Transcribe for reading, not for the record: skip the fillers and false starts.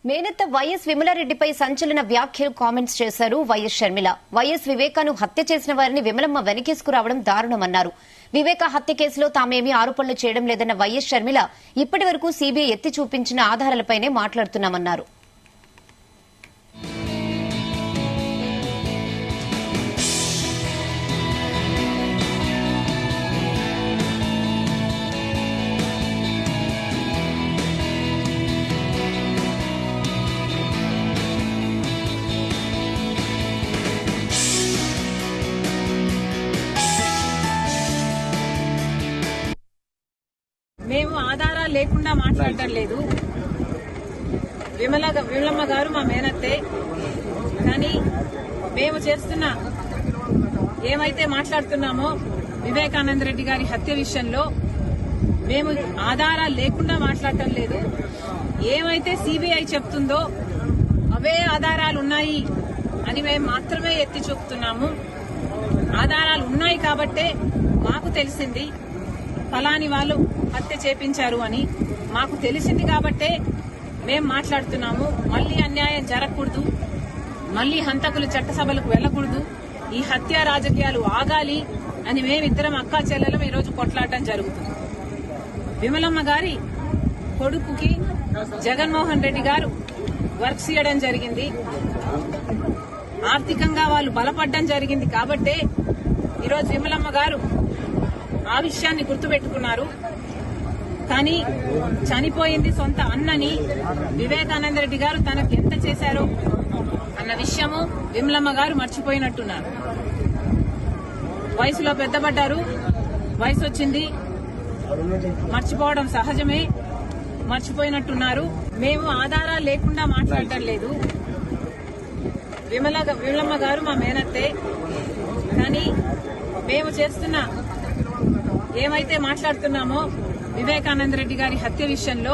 మేనత్త వైఎస్ విమలారెడ్డిపై సంచలన వ్యాఖ్యలు కామెంట్స్ చేశారు వైఎస్ షర్మిల. వైఎస్ వివేకాను హత్య చేసిన వారిని విమలమ్మ వెనకేసుకురావడం దారుణమన్నారు. వివేక హత్య కేసులో తామేమీ ఆరోపణలు చేయడం లేదన్న వైఎస్ షర్మిల ఇప్పటి వరకు సీబీఐ ఎత్తి చూపించిన ఆధారాలపైనే మాట్లాడుతున్నామన్నారు. మేము ఆధారాలు లేకుండా మాట్లాడటం లేదు. విమలమ్మ గారు మా మేనత్తే. కానీ మేము చేస్తున్న ఏమైతే మాట్లాడుతున్నామో వివేకానంద రెడ్డి గారి హత్య విషయంలో మేము ఆధారాలు లేకుండా మాట్లాడటం లేదు. ఏమైతే సీబీఐ చెప్తుందో అవే ఆధారాలు ఉన్నాయి అని మేము మాత్రమే ఎత్తి చూపుతున్నాము. ఆధారాలు ఉన్నాయి కాబట్టే మాకు తెలిసింది ఫలాని వాళ్ళు హత్య చేపించారు అని మాకు తెలిసింది కాబట్టే మేం మాట్లాడుతున్నాము. మళ్లీ అన్యాయం జరగకూడదు, మళ్లీ హంతకులు చట్టసభలకు వెళ్లకూడదు, ఈ హత్య రాజకీయాలు ఆగాలి అని మేమిద్దరం అక్కా చెల్లెలం ఈరోజు కొట్లాడటం జరుగుతుంది. విమలమ్మ గారి కొడుకుకి జగన్మోహన్ రెడ్డి గారు వర్క్స్ ఇవ్వడం జరిగింది. ఆర్థికంగా వాళ్ళు బలపడడం జరిగింది కాబట్టే ఈరోజు విమలమ్మ గారు ఆ విషయాన్ని గుర్తుపెట్టుకున్నారు. కానీ చనిపోయింది సొంత అన్నని వివేకానంద రెడ్డి గారు తనకు ఎంత చేశారో అన్న విషయము విమలమ్మ గారు మర్చిపోయినట్టున్నారు. వయసులో పెద్దపడ్డారు, వయసు వచ్చింది, మర్చిపోవడం సహజమే, మర్చిపోయినట్టున్నారు. మేము ఆధారాలు లేకుండా మాట్లాడటం లేదు. విమలమ్మ గారు మా మేనత్తే. కానీ మేము చేస్తున్న ఏమైతే మాట్లాడుతున్నామో వివేకానంద రెడ్డి గారి హత్య విషయంలో